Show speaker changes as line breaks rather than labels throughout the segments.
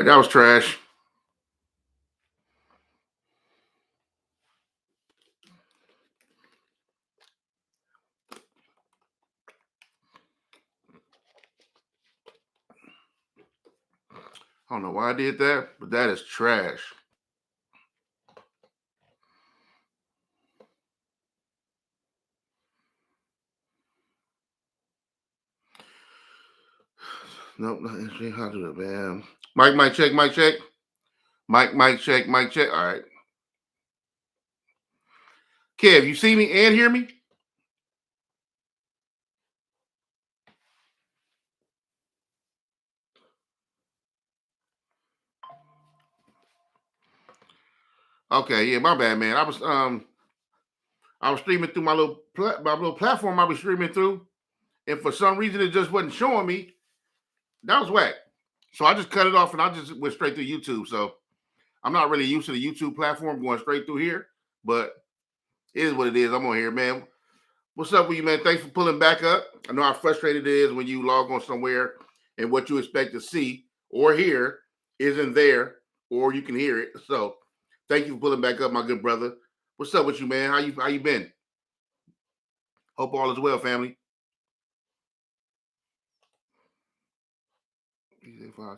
right, that was trash. I don't know why I did that, but that is trash. Nope, not interesting. How to do it, man. Mic check, mic check. Mic check, mic check. All right. Kev, you see me and hear me? Okay, yeah, my bad, man. I was streaming through my little platform I was streaming through, and for some reason it just wasn't showing me. That was whack. So I just cut it off and I just went straight to YouTube. So I'm not really used to the YouTube platform going straight through here, but it is what it is. I'm on here, man. What's up with you, man? Thanks for pulling back up. I know how frustrated it is when you log on somewhere and what you expect to see or hear isn't there, or you can hear it. So thank you for pulling back up, my good brother. What's up with you, man? How you been? Hope all is well, family.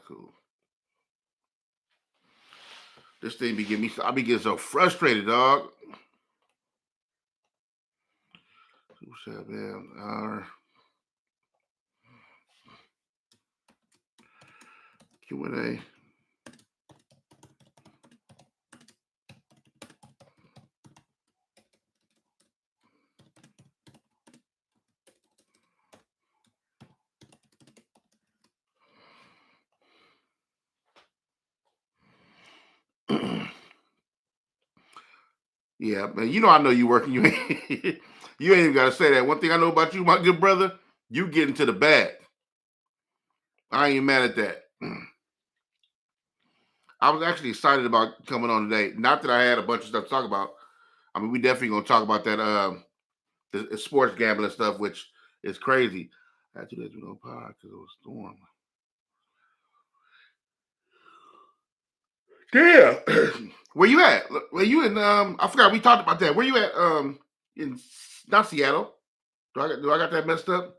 Cool. This thing be getting me. I be getting so frustrated, dog. What's up, man? Q&A. Yeah, man. You know I know you working. You ain't, you ain't even got to say that. One thing I know about you, my good brother, you get into the bag. I ain't mad at that. I was actually excited about coming on today. Not that I had a bunch of stuff to talk about. I mean, we definitely gonna talk about that the sports gambling stuff, which is crazy. I had to do no pod because it was storm. Yeah. Where you at? Where you in? I forgot we talked about that. Where you at? In not Seattle. Do I got that messed up?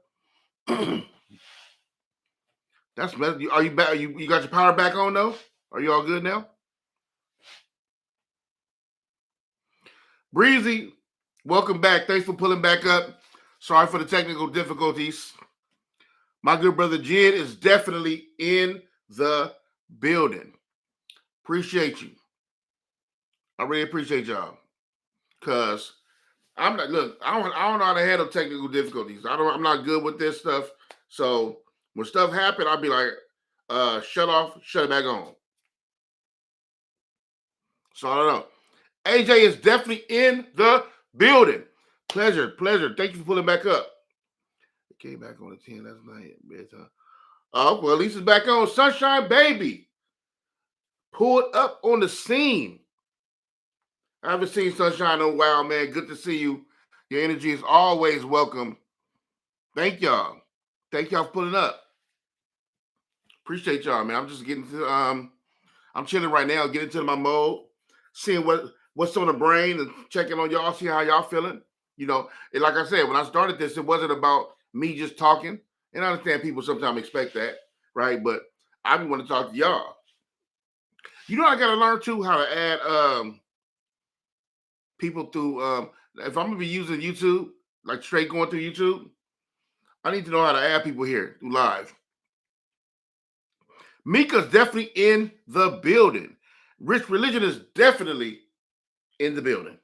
That's messed. Are you back? You got your power back on though? Are you all good now? Breezy, welcome back. Thanks for pulling back up. Sorry for the technical difficulties. My good brother Jid is definitely in the building. Appreciate you. I really appreciate y'all. Cause I'm not look, I don't know how to handle technical difficulties. I'm not good with this stuff. So when stuff happen, I'll be like, shut off, shut it back on. So I don't know. AJ is definitely in the building. Pleasure. Thank you for pulling back up. It came back on the 10 last night. Oh, well, at least it's back on. Sunshine Baby. Pulled up on the scene. I haven't seen Sunshine in a while, man. Good to see you. Your energy is always welcome. Thank y'all. Thank y'all for pulling up. Appreciate y'all, man. I'm just getting to I'm chilling right now, getting into my mode, seeing what's on the brain and checking on y'all, see how y'all feeling. You know, and like I said, when I started this, it wasn't about me just talking. And I understand people sometimes expect that, right? But I want to talk to y'all. You know, I gotta learn too how to add people through if I'm gonna be using YouTube, like straight going through YouTube, I need to know how to add people here through live. Mika's definitely in the building. Rich Religion is definitely in the building.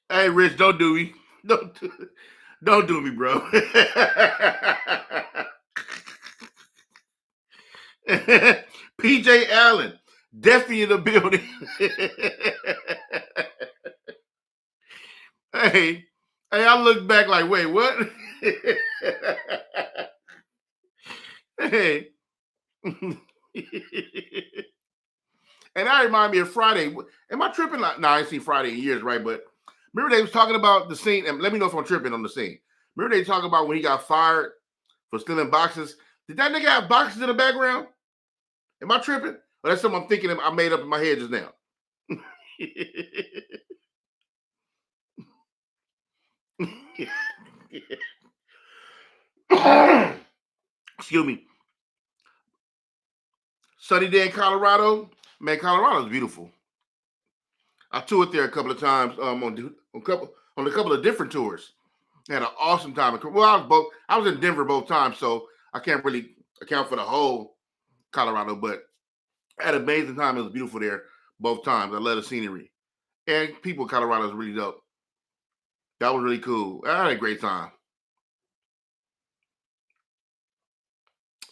Hey, Rich, don't do me. Don't do me, bro. PJ Allen, definitely in the building. Hey, I look back like, wait, what? Hey. And that remind me of Friday. Am I tripping? No, I ain't seen Friday in years, right? But Remember they was talking about the scene, and let me know if I'm tripping on the scene. Remember they talking about when he got fired for stealing boxes? Did that nigga have boxes in the background? Am I tripping? Or that's something I'm thinking I made up in my head just now. Excuse me. Sunny day in Colorado. Man, Colorado's beautiful. I toured there a couple of times on a couple of different tours. Had an awesome time. Well, I was in Denver both times, so I can't really account for the whole Colorado, but I had an amazing time. It was beautiful there both times. I love the scenery. And people in Colorado is really dope. That was really cool. I had a great time.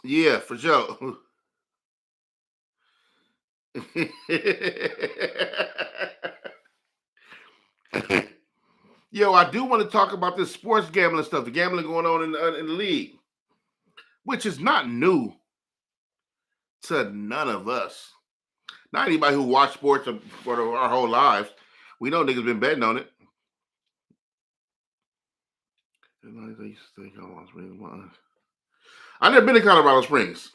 Yeah, for sure. Yo, I do want to talk about this sports gambling stuff, the gambling going on in the league, which is not new to none of us. Not anybody who watched sports for our whole lives. We know niggas been betting on it. I never been to Colorado Springs.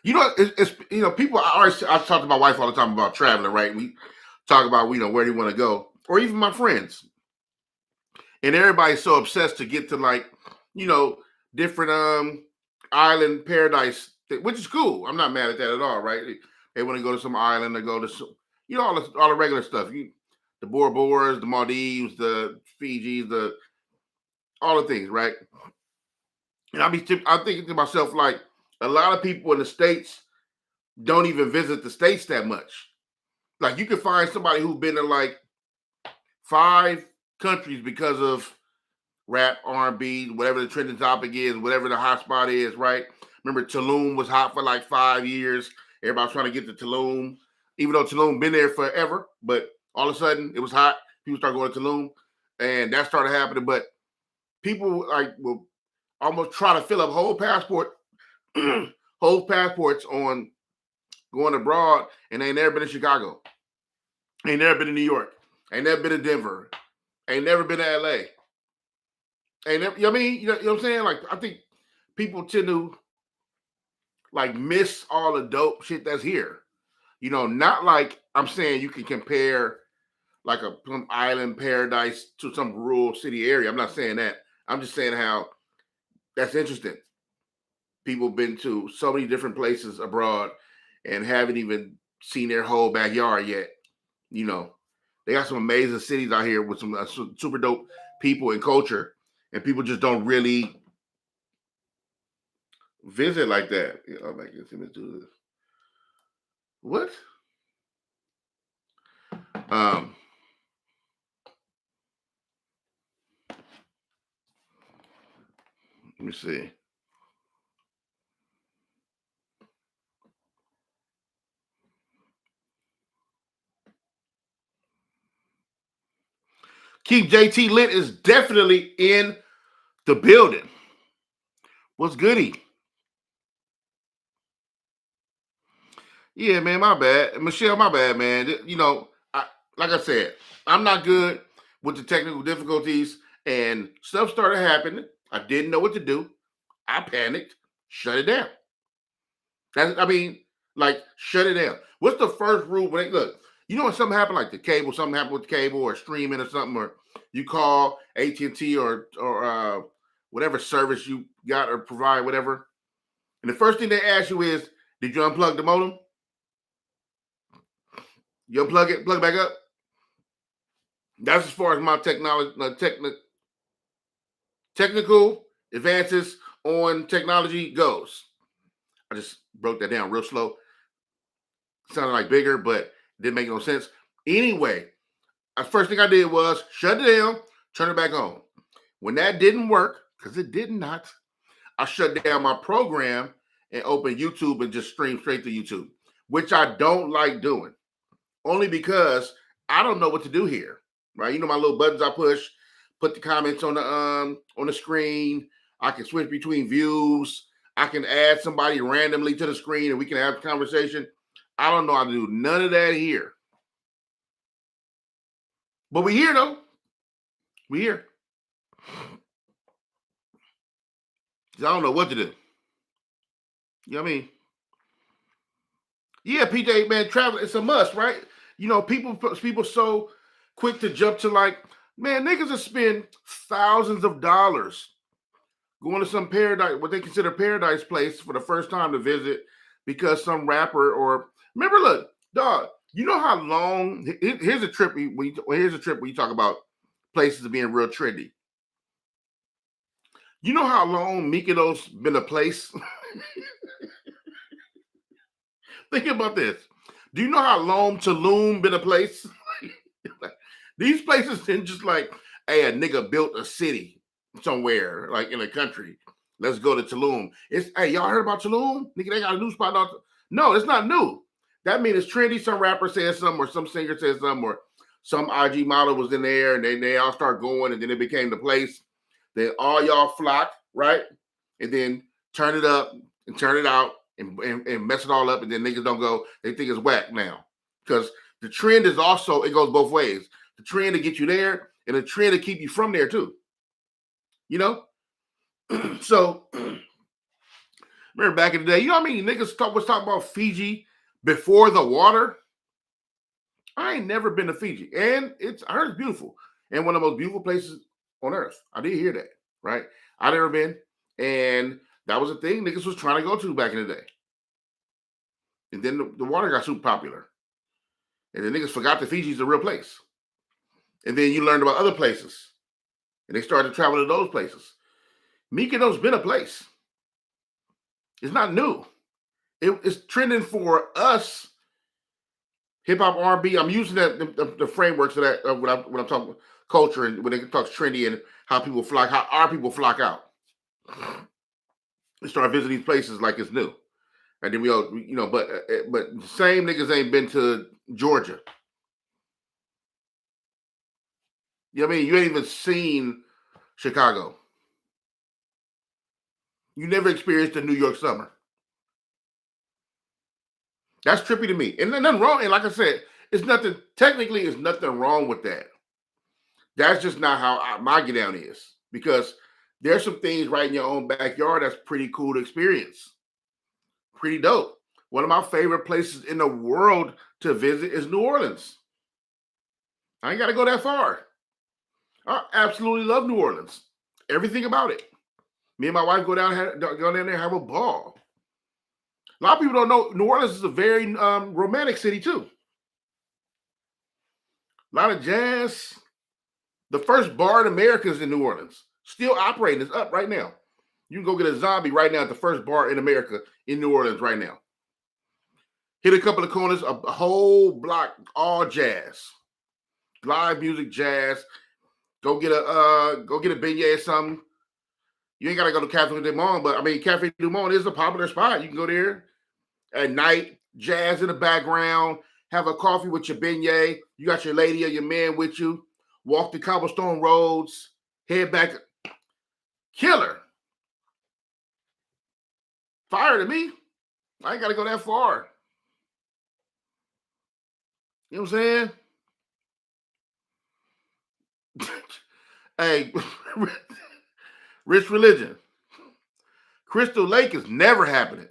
You know, it's people. I talk to my wife all the time about traveling. Right, we talk about where do you want to go, or even my friends, and everybody's so obsessed to get to different island paradise, which is cool. I'm not mad at that at all. Right, they want to go to some island, or go to some, all the regular stuff. The Bora Boras, the Maldives, the Fijis, all the things, right? And I'm thinking to myself, like, a lot of people in the States don't even visit the States that much. Like, you can find somebody who's been to like 5 countries because of rap, R&B, whatever the trending topic is, whatever the hot spot is, right? Remember, Tulum was hot for like 5 years. Everybody's trying to get to Tulum, even though Tulum been there forever. But all of a sudden, it was hot. People started going to Tulum, and that started happening. But people will almost try to fill up whole passports on going abroad, and they ain't never been to Chicago, ain't never been to New York, ain't never been to Denver, ain't never been to LA. Ain't never, you know what I'm saying? Like, I think people tend to like miss all the dope shit that's here. Not like I'm saying you can compare like some island paradise to some rural city area. I'm not saying that. I'm just saying how that's interesting. People been to so many different places abroad and haven't even seen their whole backyard yet. They got some amazing cities out here with some super dope people and culture, and people just don't really visit like that. Oh my goodness, let me do this. What? Um, let me see. Keep JT Lit is definitely in the building. What's goody? Yeah, man, my bad. Michelle, my bad, man. Like I said, I'm not good with the technical difficulties, and stuff started happening. I didn't know what to do. I panicked, shut it down. Shut it down. What's the first rule when look? When something happened, like something happened with the cable or streaming or something, or you call AT&T or whatever service you got or provide, whatever. And the first thing they ask you is, did you unplug the modem? You unplug it, plug it back up. That's as far as my technical advances on technology goes. I just broke that down real slow. Sounded like bigger, but didn't make no sense. Anyway, the first thing I did was shut it down, turn it back on. When that didn't work, because it did not, I shut down my program and opened YouTube and just streamed straight to YouTube, which I don't like doing. Only because I don't know what to do here, right? My little buttons I push, put the comments on the screen. I can switch between views. I can add somebody randomly to the screen and we can have a conversation. I don't know how to do none of that here. But we here though. We here. I don't know what to do. You know what I mean? Yeah, PJ, man, travel, it's a must, right? You know, people so quick to jump to like, man, niggas will spend thousands of dollars going to some paradise, what they consider paradise place for the first time to visit because some rapper or remember, look, dog, you know how long here's a trip here's a trip where you talk about places being real trendy. You know how long Mykonos been a place? Think about this. Do you know how long Tulum been a place? These places didn't just like, hey, a nigga built a city somewhere, like in a country. Let's go to Tulum. It's hey, y'all heard about Tulum? Nigga, they got a new spot. No, it's not new. That means it's trendy. Some rapper says something, or some singer says something, or some IG model was in there, and they all start going, and then it became the place. Then all y'all flock, right? And then turn it up and turn it out and mess it all up, and then niggas don't go. They think it's whack now because the trend is also it goes both ways. The trend to get you there, and the trend to keep you from there too. You know, so remember back in the day, you know what I mean? Niggas was talking about Fiji before the water. I ain't never been to Fiji, and I heard it's beautiful and one of the most beautiful places on earth. I did hear that, right? I never been, and that was a thing niggas was trying to go to back in the day. And then the water got super popular, and the niggas forgot that Fiji's a real place. And then you learned about other places, and they started to travel to those places. Mykonos been a place. It's not new. It's trending for us. Hip hop, R&B. I'm using the frameworks of that when I'm talking culture and when they talk trendy and how people flock, how our people flock out. They start visiting these places like it's new, and then we all, you know, but same niggas ain't been to Georgia. You know what I mean? You ain't even seen Chicago. You never experienced a New York summer. That's trippy to me. And nothing wrong. And like I said, it's nothing, technically, it's nothing wrong with that. That's just not how my get down is. Because there's some things right in your own backyard that's pretty cool to experience. Pretty dope. One of my favorite places in the world to visit is New Orleans. I ain't got to go that far. I absolutely love New Orleans. Everything about it. Me and my wife go down there and have a ball. A lot of people don't know New Orleans is a very romantic city too. A lot of jazz. The first bar in America is in New Orleans. Still operating. It's up right now. You can go get a zombie right now at the first bar in America in New Orleans right now. Hit a couple of corners, a whole block, all jazz. Live music, jazz. Go get a beignet or something. You ain't gotta go to Cafe Du Monde, but I mean Cafe Du Monde is a popular spot. You can go there at night, jazz in the background, have a coffee with your beignet. You got your lady or your man with you. Walk the cobblestone roads, head back. Killer. Fire to me. I ain't got to go that far. You know what I'm saying? Hey, Rich Religion. Crystal Lake is never happening.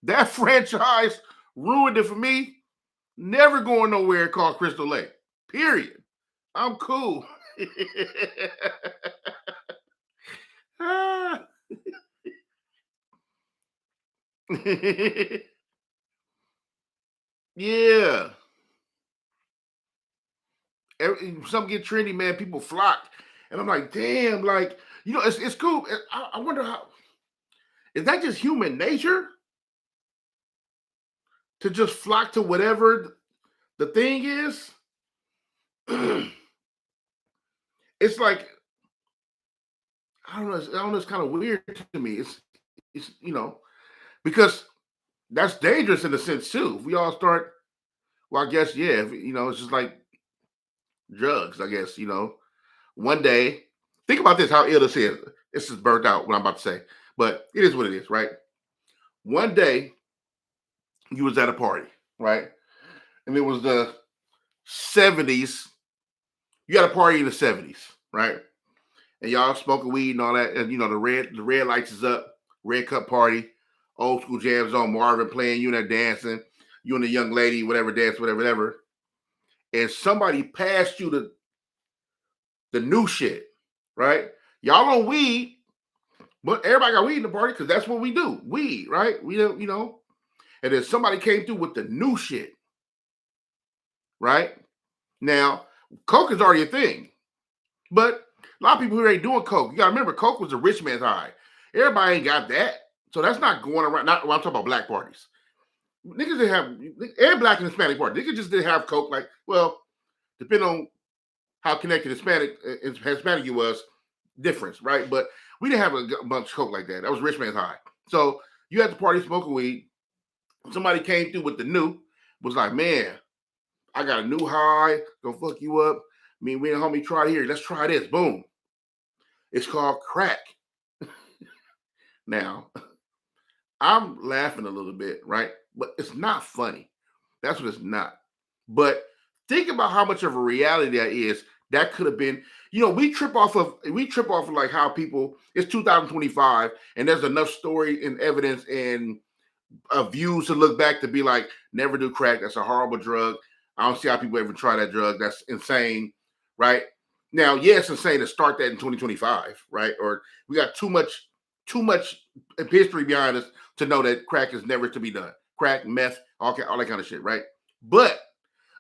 That franchise ruined it for me. Never going nowhere called Crystal Lake. Period. I'm cool. Yeah. Something get trendy, man. People flock, and I'm like, damn, like you know, it's cool. I wonder how is that just human nature to just flock to whatever the thing is. It's like I don't know. I don't know. It's kind of weird to me. It's you know because that's dangerous in a sense too. If we all start, well, I guess yeah. You know, it's just like drugs. I guess you know. One day, think about this. How ill this is. This is burnt out. What I'm about to say, but it is what it is, right? One day, you was at a party, right? And it was the 70s. You got a party in the 70s, right? And y'all smoking weed and all that, and the red lights is up, red cup party, old school jams on, Marvin playing, you and that dancing, you and the young lady, whatever dance, whatever. And somebody passed you the new shit, right? Y'all on weed, but everybody got weed in the party because that's what we do. Weed, right? We don't, and then somebody came through with the new shit, right? Now, coke is already a thing, but a lot of people who ain't doing coke. You gotta remember, coke was a rich man's high. Everybody ain't got that, so that's not going around. Not when I'm talking about black parties. Niggas didn't have, and black and Hispanic party. Niggas just didn't have coke. Like, well, depending on how connected Hispanic you was, difference, right? But we didn't have a bunch of coke like that. That was rich man's high. So you had the party smoking weed. Somebody came through with the new, was like, man, I got a new high, gonna fuck you up. Me and homie try here. Let's try this. Boom. It's called crack. Now, I'm laughing a little bit, right? But it's not funny. That's what it's not. But think about how much of a reality that is. That could have been, we trip off of like how people, it's 2025 and there's enough story and evidence and views to look back to be like, never do crack. That's a horrible drug. I don't see how people ever try that drug. That's insane, right? Now, yeah, it's insane to start that in 2025, right? Or we got too much history behind us to know that crack is never to be done. Crack, meth, all that kind of shit, right? But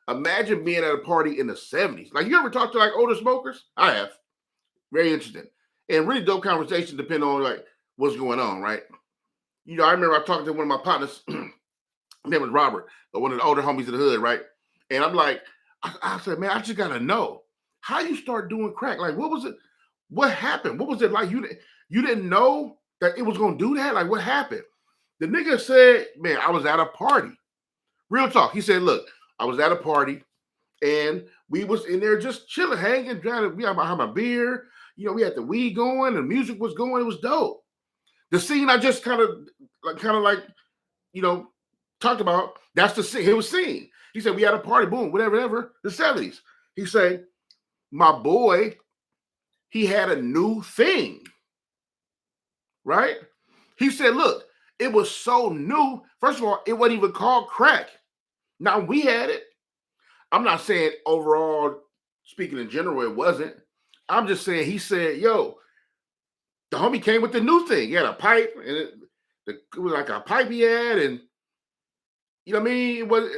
imagine being at a party in the 70s. Like, you ever talk to like older smokers? I have. Very interesting. And really dope conversation depending on like what's going on, right? I remember I talked to one of my partners, his name was Robert, one of the older homies of the hood, right? And I'm like, I said, man, I just gotta know how you start doing crack. Like, what was it? What happened? What was it like? You didn't know that it was gonna do that? Like, what happened? The nigga said, man, I was at a party. Real talk. He said, look, I was at a party and we was in there just chilling, hanging, we had my beer. We had the weed going, the music was going. It was dope. The scene I just kind of like, talked about, that's the scene. He was seeing. He said, we had a party, boom, whatever, the 70s. He said, my boy, he had a new thing, right? He said, look, it was so new. First of all, it wasn't even called crack. Now, we had it. I'm not saying overall, speaking in general, it wasn't. I'm just saying, he said, yo, the homie came with the new thing. He had a pipe, and it was like a pipe he had, and you know what I mean? It wasn't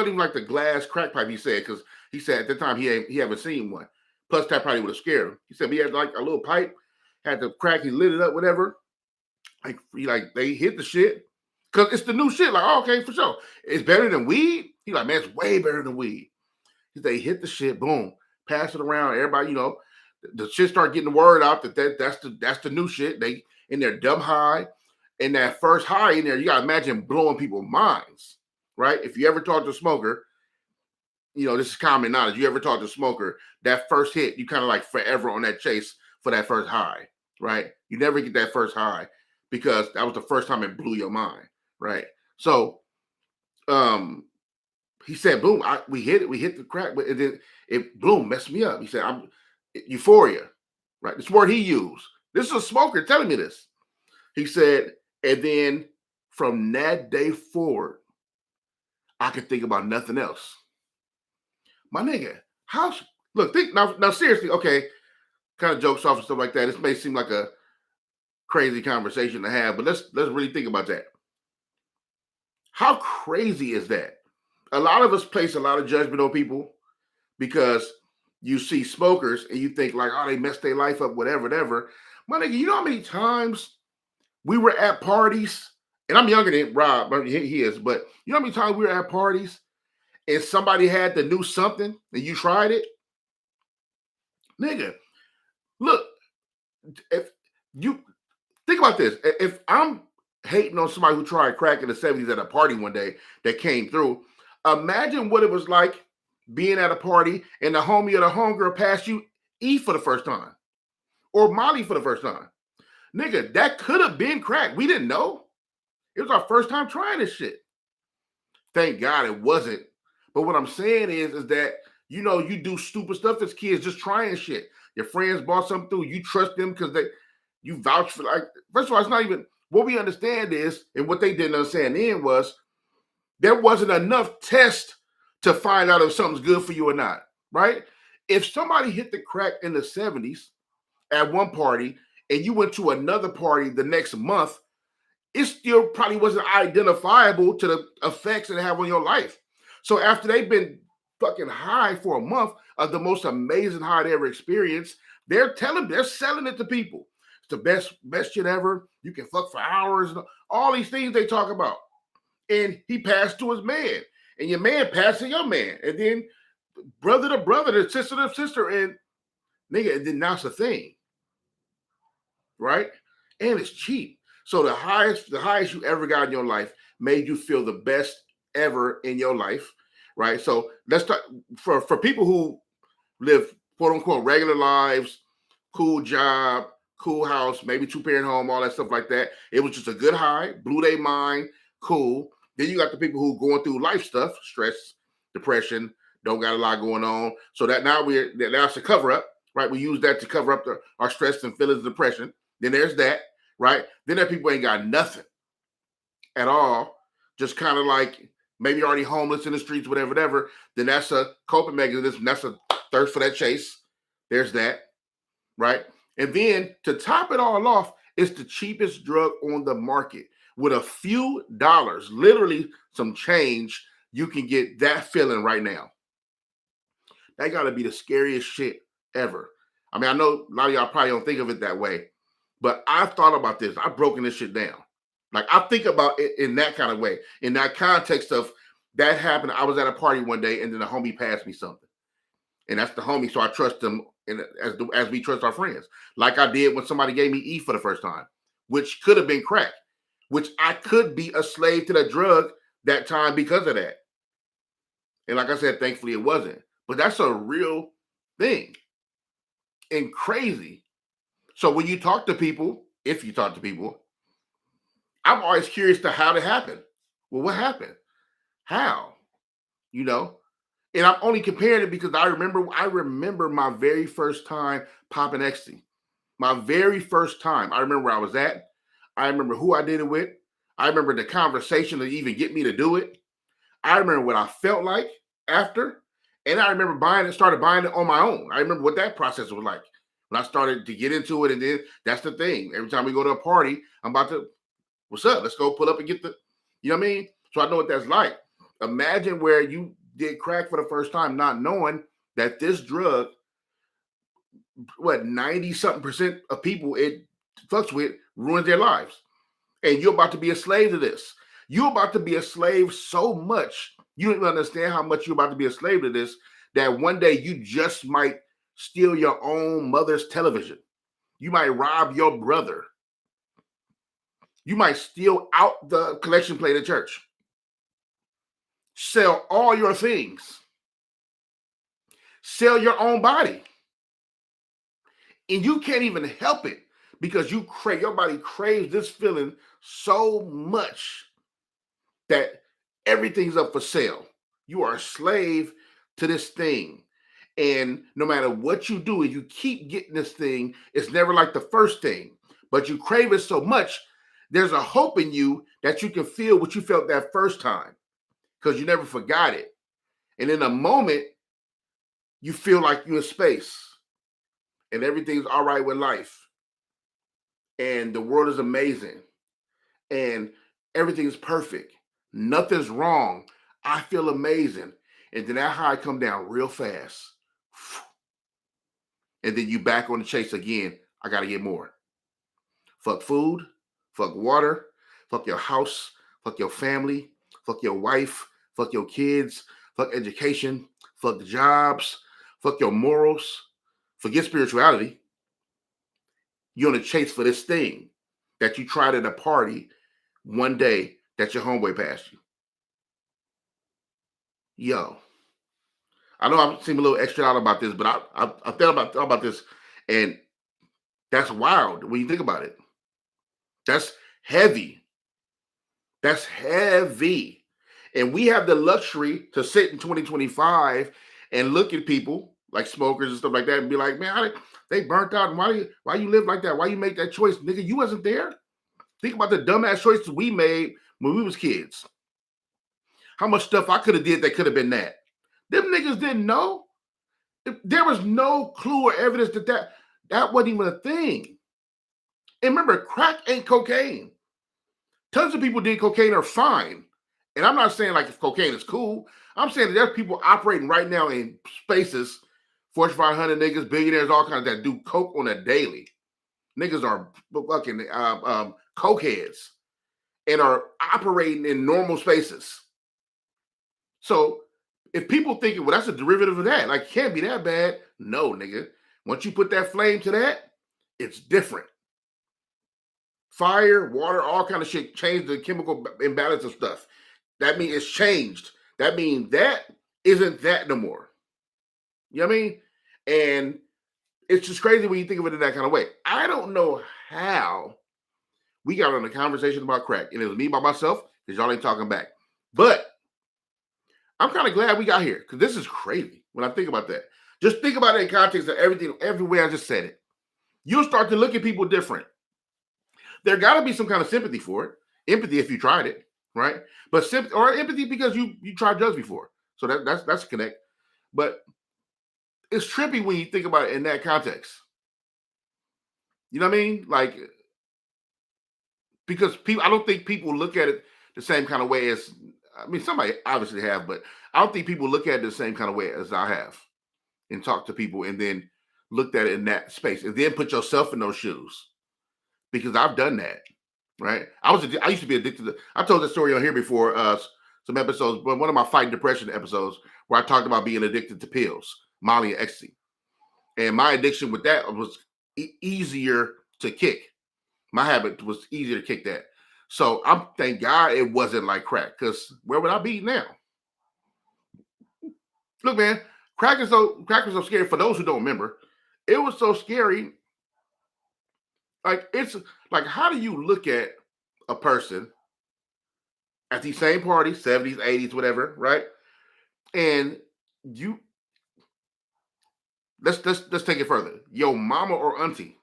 even like the glass crack pipe, he said, because he said at the time he haven't seen one. Plus, that probably would have scared him. He said he had like a little pipe, had the crack, he lit it up, whatever. Like they hit the shit. Because it's the new shit. Like, oh, okay, for sure. It's better than weed. He's like, man, it's way better than weed. They hit the shit, boom, pass it around. Everybody, the shit start getting the word out that's the new shit. They in there dumb high. And that first high in there, you gotta imagine blowing people's minds, right? If you ever talk to a smoker, this is common knowledge. You ever talk to a smoker, that first hit, you kind of like forever on that chase for that first high, right? You never get that first high because that was the first time it blew your mind, right? So, he said, boom, we hit the crack, but it boom, messed me up. He said, I'm euphoria, right? This word he used. This is a smoker telling me this. He said, and then from that day forward, I could think about nothing else. My nigga, think now seriously, okay, kind of jokes off and stuff like that. This may seem like a crazy conversation to have, but let's really think about that. How crazy is that? A lot of us place a lot of judgment on people because you see smokers and you think like, oh, they messed their life up, whatever. My nigga, you know how many times we were at parties, and I'm younger than Rob, he is, but you know how many times we were at parties and somebody had the new something and you tried it? Nigga, look, if you think about this, if I'm hating on somebody who tried crack in the 70s at a party one day that came through, imagine what it was like being at a party and the homie or the homegirl passed you E for the first time or Molly for the first time. Nigga, that could have been crack. We didn't know. It was our first time trying this shit. Thank God it wasn't. But what I'm saying is that you do stupid stuff as kids, just trying shit. Your friends bought something through, you trust them because you vouch for, like, first of all, it's not even what we understand is, and what they didn't understand then was there wasn't enough test to find out if something's good for you or not, right? If somebody hit the crack in the 70s at one party and you went to another party the next month, it still probably wasn't identifiable to the effects it have on your life. So after they've been fucking high for a month of the most amazing high they ever experienced, they're selling it to people. It's the best shit ever. You can fuck for hours. All these things they talk about. And he passed to his man, and your man passed to your man, and then brother to brother, sister to sister, and nigga, and then that's the thing, right? And it's cheap. So the highest you ever got in your life made you feel the best ever in your life, right? So let's talk for people who live quote unquote regular lives, cool job, cool house, maybe two-parent home, all that stuff like that. It was just a good high, blew their mind, cool. Then you got the people who going through life stuff, stress, depression, don't got a lot going on. So that that's a cover up, right? We use that to cover up our stress and feelings of depression. Then there's that, right? Then there are people who ain't got nothing at all, just kind of like maybe already homeless in the streets, whatever. Then that's a coping mechanism. That's a thirst for that chase. There's that, right? And then to top it all off, it's the cheapest drug on the market. With a few dollars, literally some change, you can get that feeling right now. That got to be the scariest shit ever. I mean, I know a lot of y'all probably don't think of it that way, but I've thought about this. I've broken this shit down. Like, I think about it in that kind of way, in that context of that happened. I was at a party one day, and then a homie passed me something, and that's the homie, so I trust them, and as we trust our friends, like I did when somebody gave me E for the first time, which could have been crack, which I could be a slave to that drug that time because of that. And like I said, thankfully it wasn't. But that's a real thing and crazy. So when you talk to people, if you talk to people, I'm always curious to how it happened. Well, what happened? How? You know? And I'm only comparing it because I remember my very first time popping ecstasy. My very first time. I remember where I was at. I remember who I did it with. I remember the conversation to even get me to do it. I remember what I felt like after. And I remember started buying it on my own. I remember what that process was like when I started to get into it. And then that's the thing. Every time we go to a party, I'm about to, what's up? Let's go pull up and get you know what I mean? So I know what that's like. Imagine where you did crack for the first time, not knowing that this drug, 90 something percent of people it fucks with, ruins their lives. And you're about to be a slave to this. You're about to be a slave so much. You don't even understand how much you're about to be a slave to this, that one day you just might steal your own mother's television. You might rob your brother. You might steal out the collection plate at church. Sell all your things. Sell your own body. And you can't even help it because your body craves this feeling so much that everything's up for sale. You are a slave to this thing. And no matter what you do, if you keep getting this thing, it's never like the first thing, but you crave it so much, there's a hope in you that you can feel what you felt that first time because you never forgot it. And in a moment, you feel like you're in space and everything's all right with life. And the world is amazing. And everything's perfect. Nothing's wrong. I feel amazing. And then that high come down real fast. And then you back on the chase again. I got to get more. Fuck food. Fuck water. Fuck your house. Fuck your family. Fuck your wife. Fuck your kids. Fuck education. Fuck the jobs. Fuck your morals. Forget spirituality. You're on a chase for this thing that you tried at a party one day that your homeboy passed you. Yo, I know I seem a little extra out about this, but I thought about this, and that's wild when you think about it. That's heavy. That's heavy. And we have the luxury to sit in 2025 and look at people like smokers and stuff like that and be like, man, they burnt out. And why you live like that? Why you make that choice? Nigga, you wasn't there. Think about the dumbass choices we made when we was kids. How much stuff I could have did that could have been that. Them niggas didn't know. There was no clue or evidence that wasn't even a thing. And remember, crack ain't cocaine. Tons of people did cocaine are fine. And I'm not saying like if cocaine is cool. I'm saying that there's people operating right now in spaces, Fortune 500 niggas, billionaires, all kinds that do coke on a daily. Niggas are fucking cokeheads and are operating in normal spaces. So if people thinking, well, that's a derivative of that, like can't be that bad. No, nigga. Once you put that flame to that, it's different. Fire, water, all kind of shit change the chemical imbalance of stuff. That means it's changed. That means that isn't that no more. You know what I mean? And it's just crazy when you think of it in that kind of way. I don't know how we got on a conversation about crack, and it was me by myself because y'all ain't talking back. But I'm kind of glad we got here because this is crazy when I think about that. Just think about it in context of everything, every way I just said it. You'll start to look at people different. There got to be some kind of sympathy for it. Empathy if you tried it, right? But sympathy or empathy because you tried drugs before. So that's a connect. But it's trippy when you think about it in that context. You know what I mean? Like, because people, I don't think people look at it the same kind of way as, I mean, somebody obviously have, but I don't think people look at it the same kind of way as I have and talk to people and then looked at it in that space and then put yourself in those shoes because I've done that, right? I used to be addicted to, I told this story on here before, some episodes, but one of my fighting depression episodes where I talked about being addicted to pills, Molly and ecstasy. And my addiction with that was easier to kick. My habit was easier to kick that. So I'm thank God it wasn't like crack, because where would I be now? Look, man, crack was so scary. For those who don't remember, it was so scary. Like it's like, how do you look at a person at these same parties, 70s, 80s, whatever, right? And you let's take it further. Your mama or auntie.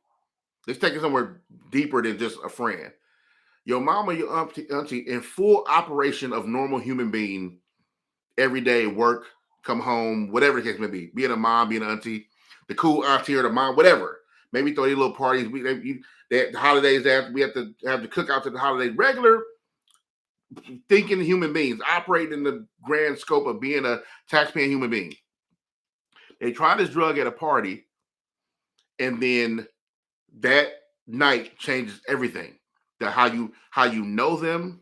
Let's take it somewhere deeper than just a friend. Your mama, your auntie in full operation of normal human being, every day, work, come home, whatever the case may be. Being a mom, being an auntie, the cool auntie or the mom, whatever. Maybe throw these little parties. The holidays, we have to have the cookouts at the holidays. Regular thinking human beings operating in the grand scope of being a taxpaying human being. They try this drug at a party, and then that night changes everything. How you know them,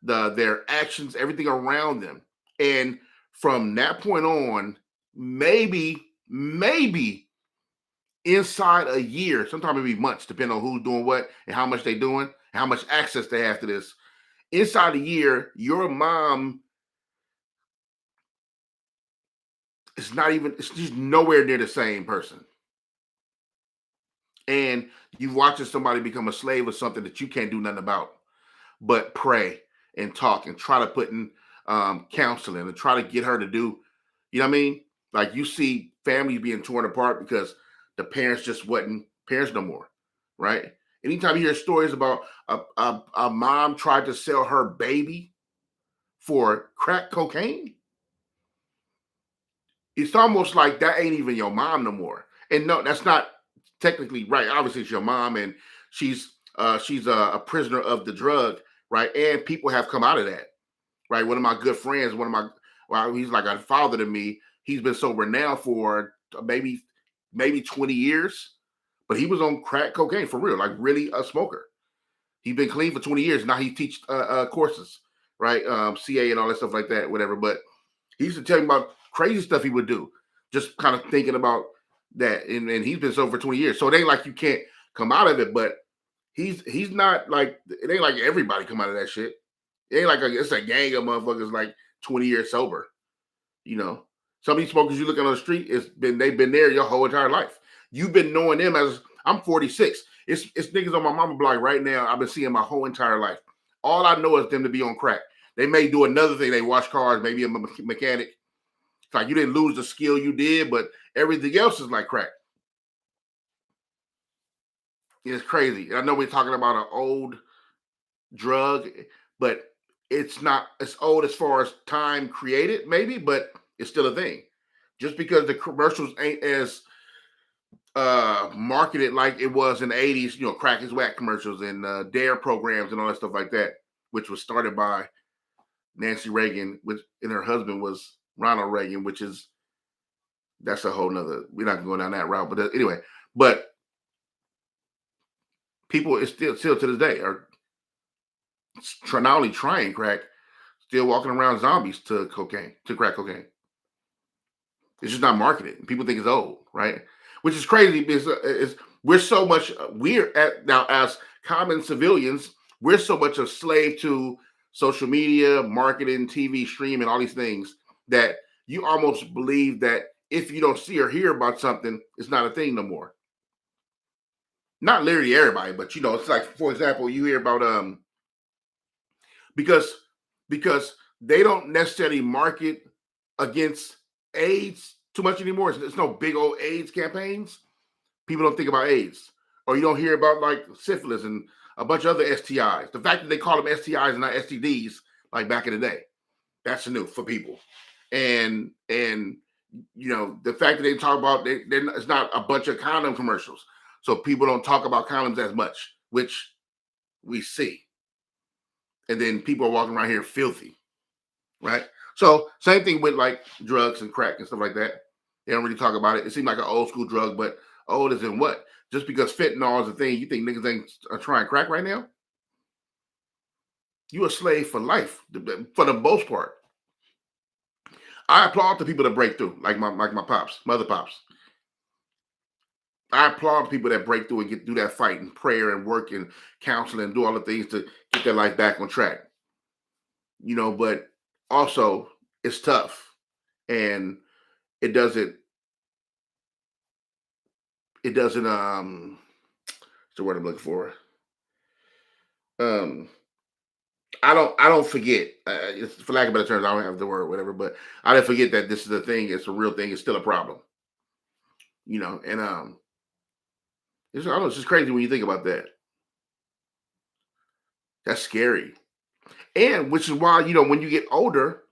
their actions, everything around them. And from that point on, maybe inside a year, sometimes maybe months, depending on who's doing what and how much they're doing and how much access they have to this. Inside a year, your mom is she's nowhere near the same person. And you watching somebody become a slave of something that you can't do nothing about, but pray and talk and try to put in counseling and try to get her to do, you know what I mean? Like you see families being torn apart because the parents just wasn't parents no more, right? Anytime you hear stories about a mom tried to sell her baby for crack cocaine, it's almost like that ain't even your mom no more. And no, that's not technically right. Obviously, it's your mom, and she's a prisoner of the drug, right? And people have come out of that, right? One of my good friends, he's like a father to me. He's been sober now for maybe 20 years, but he was on crack cocaine for real, like really a smoker. He's been clean for 20 years. Now he teaches courses, right? CA and all that stuff like that, whatever. But he used to tell me about crazy stuff he would do, just kind of thinking about that. And he's been sober for 20 years. So it ain't like you can't come out of it, but he's not like, it ain't like everybody come out of that shit. It ain't like it's a gang of motherfuckers like 20 years sober. You know, some of these smokers you look at on the street, they've been there your whole entire life. You've been knowing them as, I'm 46. It's niggas on my mama block right now. I've been seeing my whole entire life. All I know is them to be on crack. They may do another thing. They wash cars, maybe a mechanic. It's like you didn't lose the skill you did, but everything else is like crack. It's crazy. I know we're talking about an old drug, but it's not as old as far as time created, maybe, but it's still a thing. Just because the commercials ain't as marketed like it was in the 80s, crack is whack commercials and dare programs and all that stuff like that, which was started by Nancy Reagan, which and her husband was Ronald Reagan, which is that's a whole nother, we're not going down that route, but anyway, but people is still to this day are not only trying crack, still walking around zombies to crack cocaine. It's just not marketed. People think it's old, right? Which is crazy because we're so much we're at now as common civilians, we're so much a slave to social media, marketing, TV, streaming, all these things that you almost believe that if you don't see or hear about something, it's not a thing no more. Not literally everybody, but it's like, for example, you hear about because because they don't necessarily market against AIDS too much anymore. It's no big old AIDS campaigns. People don't think about AIDS, or you don't hear about like syphilis and a bunch of other STIs. The fact that they call them STIs and not STDs, like back in the day, that's new for people. And the fact that they talk about it's not a bunch of condom commercials, so people don't talk about condoms as much, which we see. And then people are walking around here filthy, right? So same thing with like drugs and crack and stuff like that. They don't really talk about it. It seems like an old school drug, but old as in what? Just because fentanyl is a thing, you think niggas ain't trying crack right now? You a slave for life, for the most part. I applaud the people that break through, like my pops, mother pops. I applaud people that break through and get through that fight and prayer and work and counseling and do all the things to get their life back on track. But also it's tough, and it doesn't what's the word I'm looking for? um I don't forget, for lack of better terms, I don't have the word, whatever, but I didn't forget that this is a thing, it's a real thing, it's still a problem. And I don't know, it's just crazy when you think about that. That's scary. And which is why, when you get older,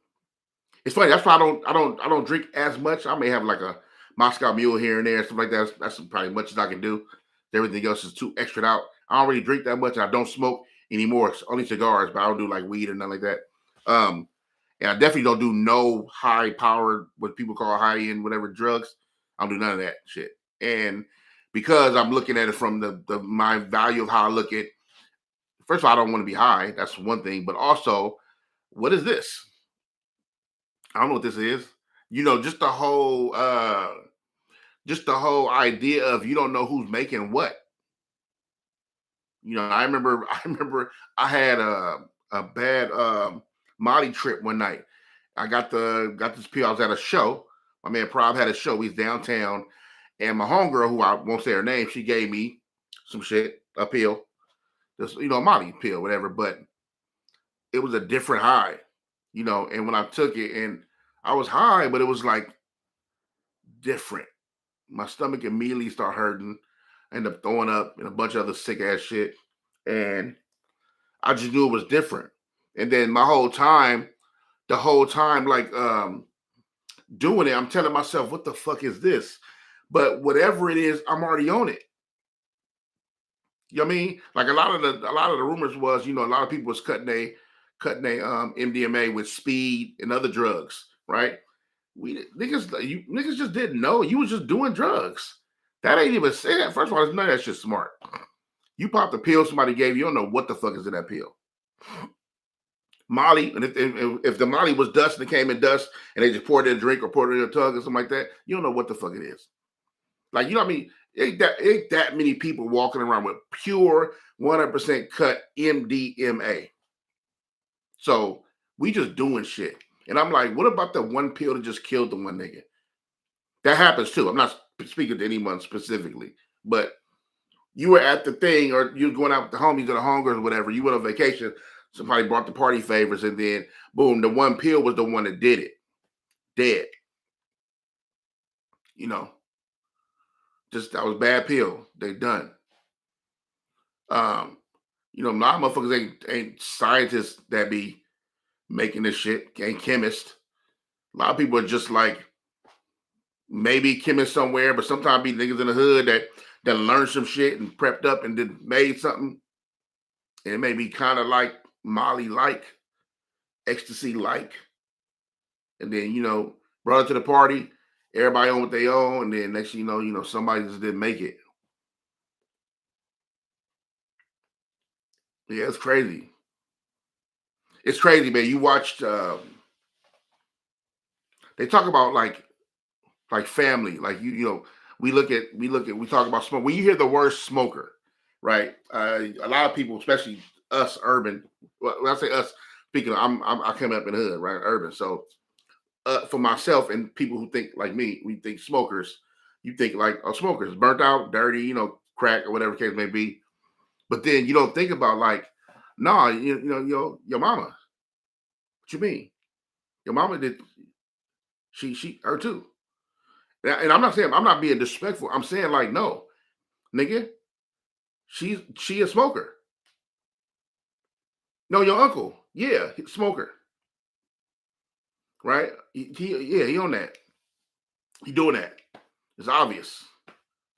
it's funny. That's why I don't drink as much. I may have like a Moscow Mule here and there, stuff like that. That's probably as much as I can do. Everything else is too extra out. I don't really drink that much. I don't smoke anymore. It's only cigars, but I don't do like weed or nothing like that. Um, and I definitely don't do no high powered, what people call high end, whatever drugs. I don't do none of that shit. And because I'm looking at it from the my value of how I look at, first of all, I don't want to be high. That's one thing. But also, what is this? I don't know what this is. Just the whole idea of you don't know who's making what. I remember I had a bad Molly trip one night. I got this pill. I was at a show. My man Prob had a show. He's downtown, and my homegirl, who I won't say her name, she gave me some shit, a pill, just a Molly pill, whatever. But it was a different high, And when I took it, and I was high, but it was like different. My stomach immediately started hurting. I ended up throwing up and a bunch of other sick ass shit. And I just knew it was different. And then the whole time, like doing it, I'm telling myself, what the fuck is this? But whatever it is, I'm already on it. You know what I mean? Like a lot of the rumors was, a lot of people was cutting a MDMA with speed and other drugs, right? Niggas just didn't know. You was just doing drugs. That ain't even say that. First of all, none of that shit smart. You pop the pill somebody gave you, don't know what the fuck is in that pill. Molly, and if the Molly was dust and it came in dust and they just poured it in a drink or poured it in a tug or something like that, you don't know what the fuck it is. Like, what I mean? Ain't that many people walking around with pure 100% cut MDMA. So we just doing shit. And I'm like, what about the one pill that just killed the one nigga? That happens too. I'm not speaking to anyone specifically, but you were at the thing, or you're going out with the homies or the hungers or whatever. You went on vacation. Somebody brought the party favors, and then boom, the one pill was the one that did it. Dead. You know, just that was bad pill. They done. Um, a lot of motherfuckers ain't scientists that be making this shit. Ain't chemists. A lot of people are just like maybe chemists somewhere, but sometimes be niggas in the hood that learned some shit and prepped up and then made something. And it may be kind of like Molly like, ecstasy like. And then, brought it to the party, everybody on what they own, and then next thing somebody just didn't make it. Yeah, it's crazy. It's crazy, man. You watched they talk about like family, like we talk about smoke. When you hear the word smoker, right? A lot of people, especially us urban, when I say us, speaking of, I came up in the hood, right? Urban. So for myself and people who think like me, we think smokers, you think like, oh, smokers, burnt out, dirty, crack or whatever the case may be. But then you don't think about like, nah, your mama. What you mean? Your mama did, her too. And I'm not saying, I'm not being disrespectful. I'm saying like, no, nigga, she a smoker. No, your uncle, yeah, smoker, right? He on that. He doing that. It's obvious.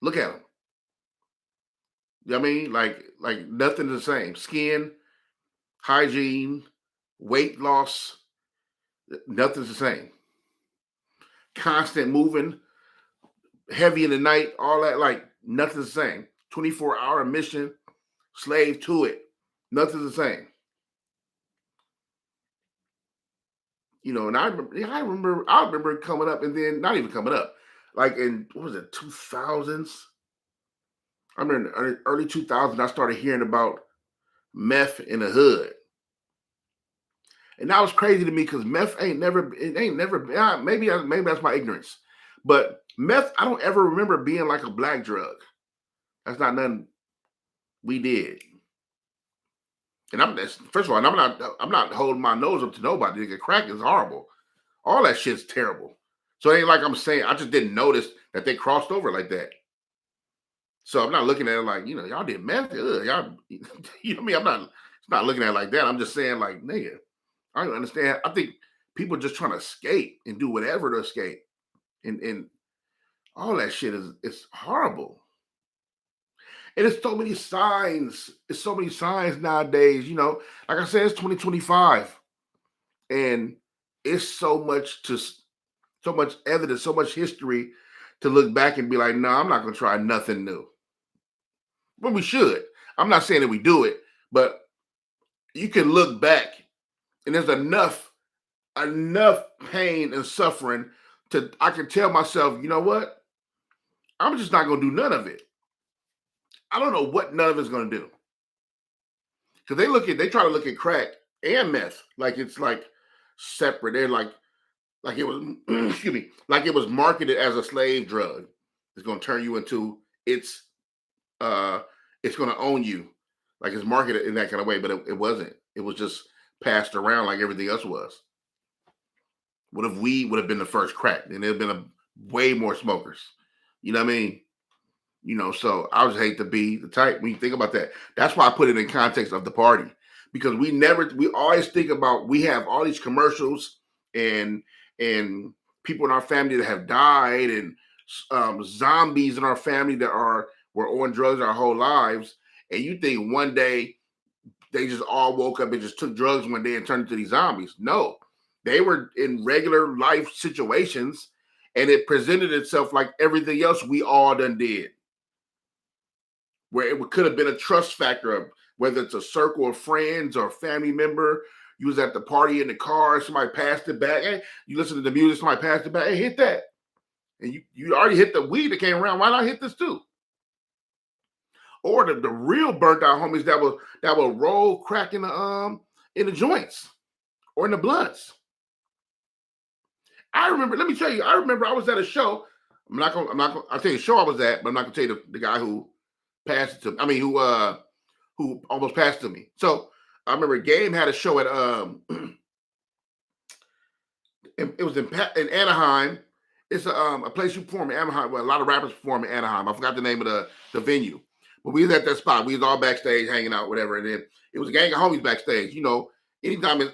Look at him. You know what I mean? Like nothing's the same. Skin, hygiene, weight loss, nothing's the same. Constant moving, heavy in the night, all that, like nothing's the same. 24-hour mission, slave to it. Nothing's the same. And I remember coming up, and then not even coming up, like in what was it, 2000s? I remember in the early 2000s, I started hearing about meth in the hood. And that was crazy to me because meth ain't never, maybe that's my ignorance. But meth, I don't ever remember being like a black drug. That's not nothing we did. And first of all, I'm not holding my nose up to nobody. Nigga, crack is horrible. All that shit's terrible. So it ain't like I'm saying, I just didn't notice that they crossed over like that. So I'm not looking at it like, y'all did meth. Y'all, you know what I mean? It's not looking at it like that. I'm just saying like, nigga, I don't understand. I think people are just trying to escape and do whatever to escape. And all that shit it's horrible. And it's so many signs. It's so many signs nowadays, like I said, it's 2025. And it's so much evidence, so much history to look back and be like, no, I'm not gonna try nothing new. But we should. I'm not saying that we do it, but you can look back and there's enough pain and suffering I can tell myself, you know what? I'm just not gonna do none of it. I don't know what none of it's gonna do. Because they try to look at crack and meth like it's like separate. They're like it was excuse me, like it was marketed as a slave drug. It's gonna turn you into it's gonna own you. Like it's marketed in that kind of way, but it wasn't. It was just passed around like everything else was. What if we would have been the first crack? Then there'd been way more smokers. You know what I mean? So I just hate to be the type when you think about that. That's why I put it in context of the party. Because we always think about, we have all these commercials and people in our family that have died, and zombies in our family that were on drugs our whole lives. And you think one day they just all woke up and just took drugs one day and turned into these zombies. No, they were in regular life situations, and it presented itself like everything else we all done did. Where it could have been a trust factor of whether it's a circle of friends or a family member. You was at the party in the car, somebody passed it back. Hey, you listen to the music, somebody passed it back. Hey, hit that. And you already hit the weed that came around. Why not hit this too? Or the real burnt out homies that will roll crack in the joints or in the blunts. I remember, let me tell you, I was at a show. I'll tell you the show I was at, but I'm not gonna tell you the guy who passed it to me. I mean, who almost passed to me. So I remember Game had a show at it was in Anaheim. It's a place you perform in Anaheim. Well, a lot of rappers perform in Anaheim. I forgot the name of the venue, but we was at that spot. We was all backstage hanging out, whatever. And then it was a gang of homies backstage. You know, anytime it's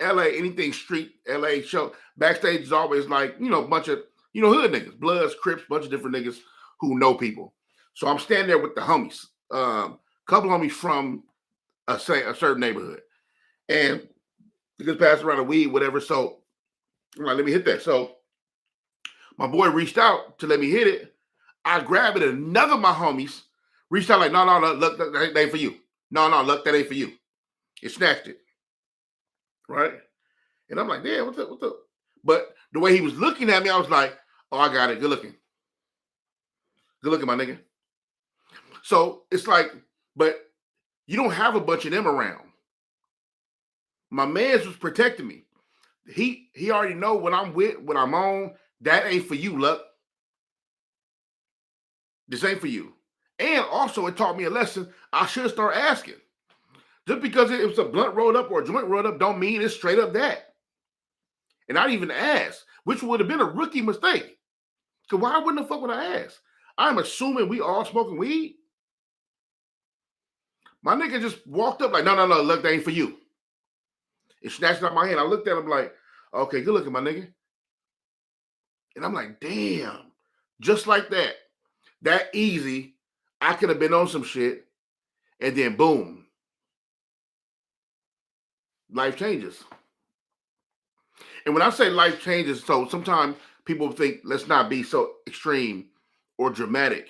LA, anything street, LA show backstage is always like a bunch of hood niggas, Bloods, Crips, bunch of different niggas who know people. So I'm standing there with the homies, couple homies from a certain neighborhood, and just passed around the weed, whatever. So I'm like, let me hit that. So my boy reached out to let me hit it. I grabbed it, and another of my homies reached out like, no, look, that ain't for you. No, look, that ain't for you. It snatched it. Right? And I'm like, damn, what's up? But the way he was looking at me, I was like, oh, I got it. Good looking. Good looking, my nigga. So it's like, but you don't have a bunch of them around. My man's was protecting me. He already know what I'm with, what I'm on. That ain't for you, Luck. This ain't for you. And also, it taught me a lesson. I should start asking. Just because it was a blunt rolled up or a joint rolled up, don't mean it's straight up that. And I didn't even ask, which would have been a rookie mistake. Because why wouldn't the fuck would I ask? I'm assuming we all smoking weed. My nigga just walked up like, no, look, that ain't for you. It snatched out my hand. I looked at him like, okay, good looking, my nigga. And I'm like, damn, just like that. That easy, I could have been on some shit, and then boom, life changes. And when I say life changes, so sometimes people think let's not be so extreme or dramatic,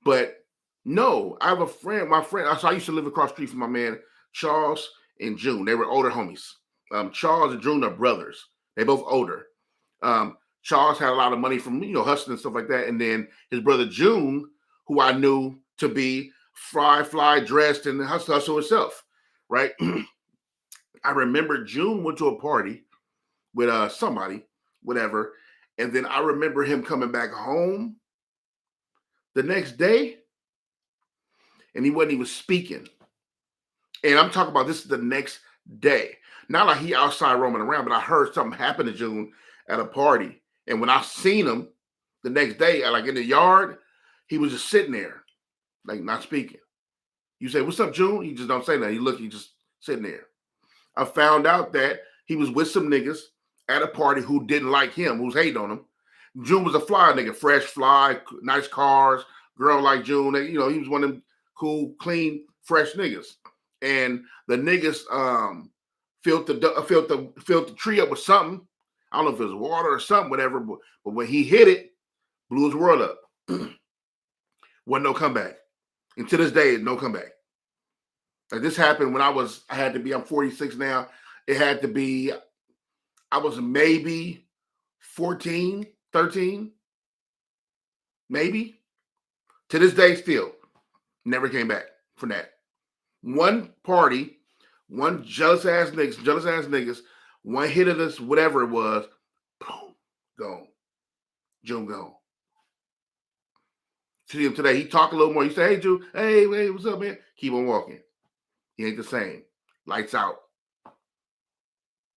but no, I have a friend. My friend, so I used to live across the street from my man Charles and June. They were older homies. Charles and June are brothers. They both older. Charles had a lot of money from hustling and stuff like that, and then his brother June, who I knew to be fly dressed and hustle himself, right? I remember June went to a party with somebody, whatever, and then I remember him coming back home the next day, and he wasn't even speaking. And I'm talking about this is the next day. Not like he outside roaming around, but I heard something happen to June at a party. And when I seen him the next day, like in the yard, he was just sitting there, like not speaking. You say, what's up, June? He just don't say nothing. He just sitting there. I found out that he was with some niggas at a party who didn't like him, who's hating on him. June was a fly nigga, fresh fly, nice cars, girl like June. He was one of them cool, clean, fresh niggas. And the niggas filled the tree up with something. I don't know if it was water or something, whatever. But when he hit it, blew his world up. Wasn't no comeback. And to this day, no comeback. Like this happened when I'm 46 now. It had to be, I was maybe 14, 13, maybe. To this day, still never came back from that. One party, one jealous ass niggas, one hit of this, whatever it was, boom, gone. June gone. See him today. He talk a little more. You say, hey, June, hey, what's up, man? Keep on walking. He ain't the same. Lights out.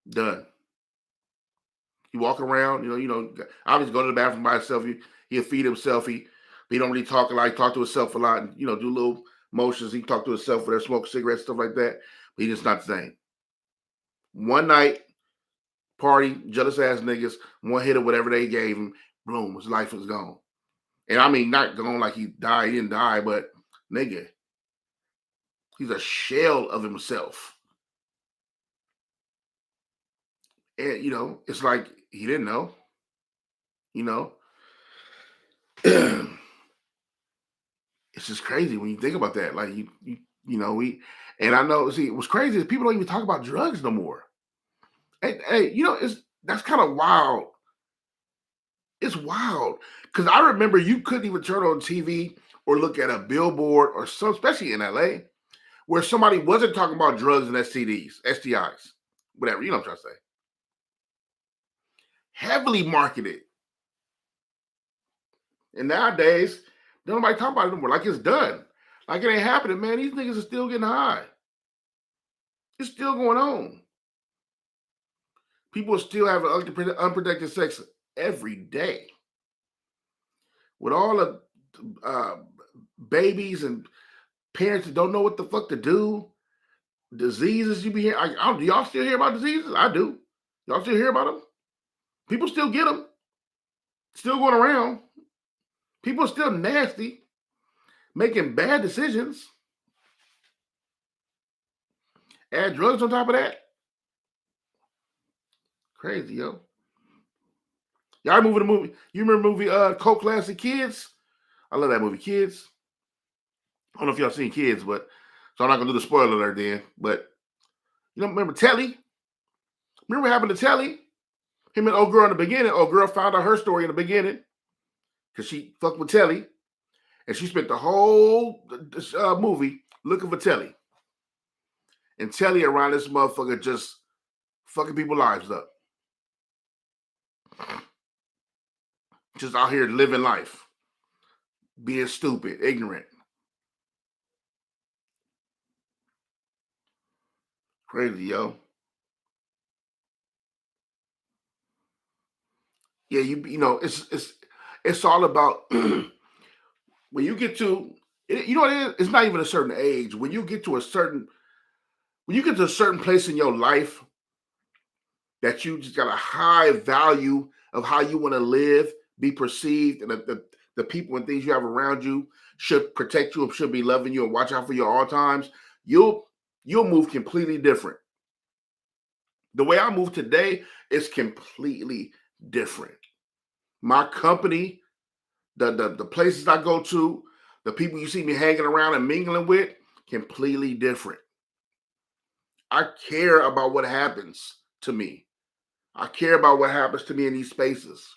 Done. He walk around, obviously go to the bathroom by himself. He'll feed himself. He don't really talk a lot. He talk to himself a lot and, do little motions. He talk to himself for smoke cigarettes, stuff like that. But he's just not the same. One night, party, jealous ass niggas, one hit of whatever they gave him, boom, his life was gone. And I mean, not gone like he died, he didn't die, but nigga, he's a shell of himself. And, it's like he didn't know, it's just crazy when you think about that. Like and I know, see, what's crazy is people don't even talk about drugs no more. Hey, that's kind of wild. It's wild because I remember you couldn't even turn on TV or look at a billboard or some, especially in LA, where somebody wasn't talking about drugs and STIs, whatever. You know what I'm trying to say. Heavily marketed. And nowadays, nobody talk about it anymore. Like it's done. Like it ain't happening, man. These niggas are still getting high. It's still going on. People still have unprotected sex every day. With all the uh, babies and parents that don't know what the fuck to do, diseases you be hearing. Do y'all still hear about diseases? I do. Y'all still hear about them? People still get them. Still going around. People are still nasty, making bad decisions. Add drugs on top of that. Crazy, yo. Y'all remember the movie? You remember the movie cult classic Kids? I love that movie, Kids. I don't know if y'all seen Kids, but so I'm not gonna do the spoiler alert then. But you know, remember Telly? Remember what happened to Telly? Him and old girl in the beginning. Old girl found out her story in the beginning because she fucked with Telly, and she spent the whole movie looking for Telly. And Telly around this motherfucker just fucking people's lives up. Just out here living life. Being stupid, ignorant. Crazy, yo. Yeah, you know, it's all about when you get to you know what it is? It's not even a certain age. When you get to a certain place in your life that you just got a high value of how you want to live, be perceived, and the people and things you have around you should protect you, should be loving you, and watch out for you at all times. You'll move completely different. The way I move today is completely different. My company, the places I go to, the people you see me hanging around and mingling with, completely different. I care about what happens to me. I care about what happens to me in these spaces.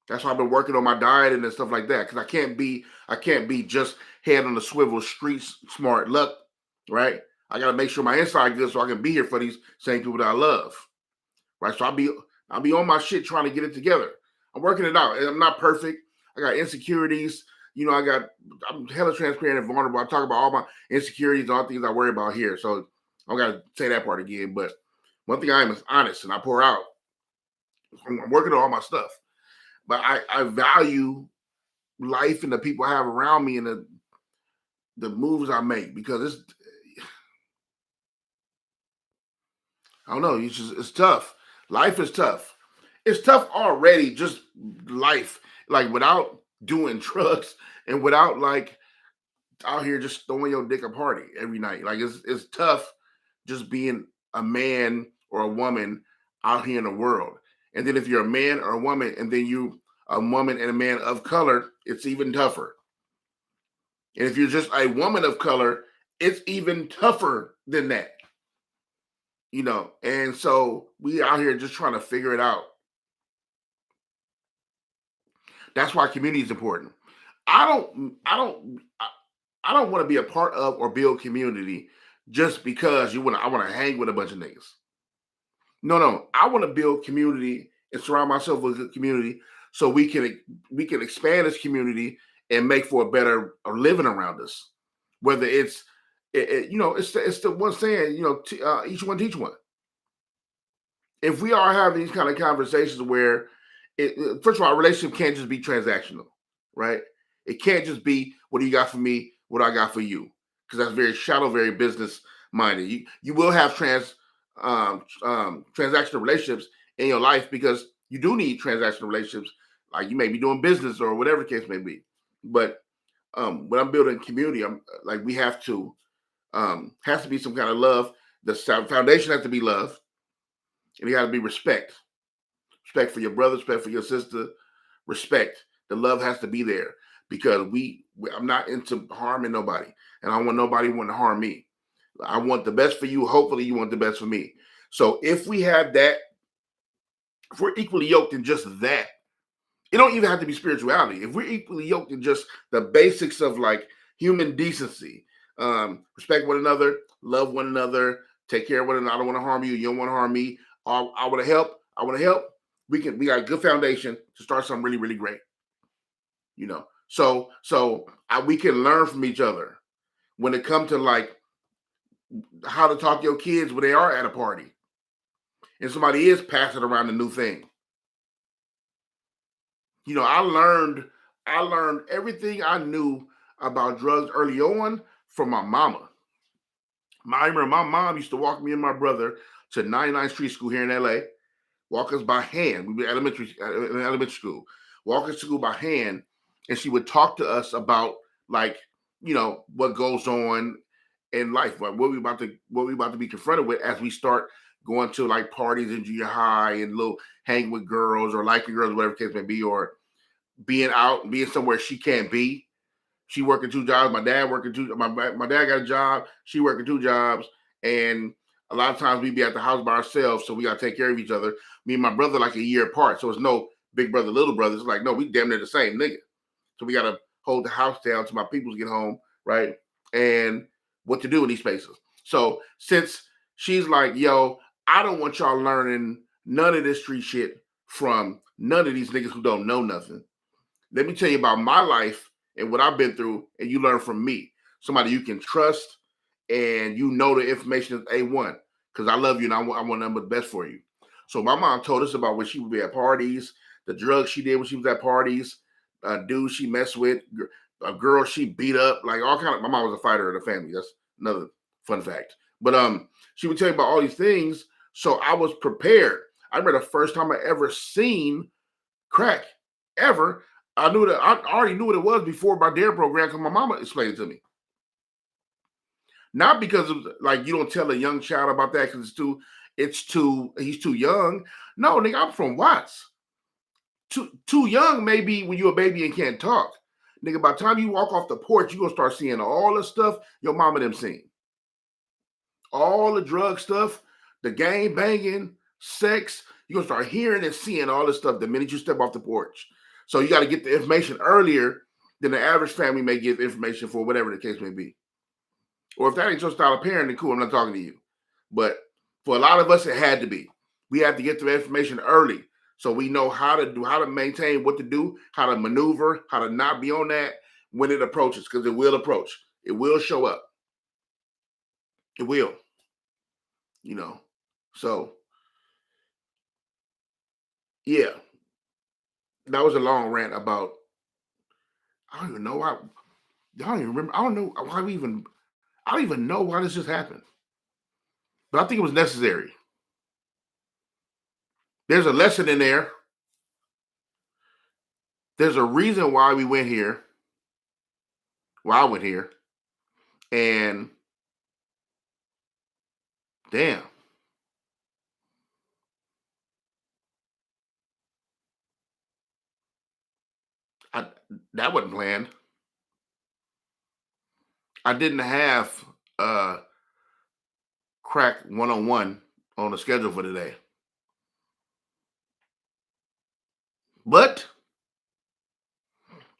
That's why I've been working on my diet and stuff like that. Because I can't be just head on the swivel, street smart luck, right? I gotta make sure my inside good so I can be here for these same people that I love. Right. So I'll be on my shit trying to get it together. I'm working it out. I'm not perfect. I got insecurities. You know, I'm hella transparent and vulnerable. I talk about all my insecurities, all things I worry about here. So I don't gotta say that part again. But one thing I am is honest and I pour out. I'm working on all my stuff. But I value life and the people I have around me and the moves I make because I don't know, it's tough. Life is tough. It's tough already, just life. Like without doing drugs and without like out here just throwing your dick a party every night. Like it's tough just being a man or a woman out here in the world. And then if you're a man or a woman and then you a woman and a man of color, it's even tougher. And if you're just a woman of color, it's even tougher than that. You know, and so we out here just trying to figure it out. That's why community is important. I don't want to be a part of or build community just because I want to hang with a bunch of niggas. No. I want to build community and surround myself with a good community so we can expand this community and make for a better living around us. Whether you know, it's the one saying, you know, each one teach one. If we are having these kind of conversations where first of all, a relationship can't just be transactional, right? It can't just be what do you got for me, what I got for you, because that's very shallow, very business minded. You will have transactional relationships in your life because you do need transactional relationships. Like you may be doing business or whatever the case may be, but when I'm building community, I'm like we have to has to be some kind of love. The foundation has to be love, and it got to be respect. Respect for your brother, respect for your sister, respect. The love has to be there because I'm not into harming nobody, and I don't want nobody wanting to harm me. I want the best for you. Hopefully, you want the best for me. So if we have that, if we're equally yoked in just that, it don't even have to be spirituality. If we're equally yoked in just the basics of like human decency, respect one another, love one another, take care of one another. I don't want to harm you. You don't want to harm me. I want to help. I want to help. We got a good foundation to start something really, really great. You know, We can learn from each other when it comes to like how to talk to your kids when they are at a party and somebody is passing around a new thing. You know, I learned everything I knew about drugs early on from my mama. I remember my mom used to walk me and my brother to 99th Street School here in LA, walk us by hand. We were in elementary school, walk us to school by hand, and she would talk to us about like, you know, what goes on in life, like what we about to be confronted with as we start going to like parties in junior high and little hang with girls or liking girls, whatever the case may be, or being out and being somewhere she can't be. She working two jobs. My dad working two. My dad got a job. She working two jobs, and a lot of times we be at the house by ourselves, so we gotta take care of each other. Me and my brother like a year apart, so it's no big brother, little brother. It's like no, we damn near the same nigga. So we gotta hold the house down till my peoples get home, right? And what to do in these spaces. So since she's like, yo, I don't want y'all learning none of this street shit from none of these niggas who don't know nothing. Let me tell you about my life and what I've been through, and you learn from me. Somebody you can trust, and you know the information is A1 because I love you and I want nothing but the best for you. So my mom told us about when she would be at parties, the drugs she did when she was at parties, dudes she messed with, a girl she beat up, like all kind of. My mom was a fighter in the family. That's another fun fact. But she would tell you about all these things, so I was prepared. I remember the first time I ever seen crack ever. I already knew what it was before my dare program because my mama explained it to me. Not because of like you don't tell a young child about that because he's too young. No, nigga, I'm from Watts. Too young maybe when you're a baby and can't talk. Nigga, by the time you walk off the porch, you're gonna start seeing all the stuff your mama them seen. All the drug stuff, the gang banging, sex, you're gonna start hearing and seeing all this stuff the minute you step off the porch. So you got to get the information earlier than the average family may give information for whatever the case may be. Or if that ain't your style of parenting, cool, I'm not talking to you. But for a lot of us, it had to be. We had to get the information early so we know how to maintain what to do, how to maneuver, how to not be on that when it approaches, because it will approach. It will show up. It will. You know. So yeah, that was a long rant about I don't even know why. I don't even remember. I don't know why we even. I don't even know why this just happened. But I think it was necessary. There's a lesson in there. There's a reason why we went here. Why I went here. And damn, I, that wasn't planned. I didn't have crack 101 on the schedule for today. But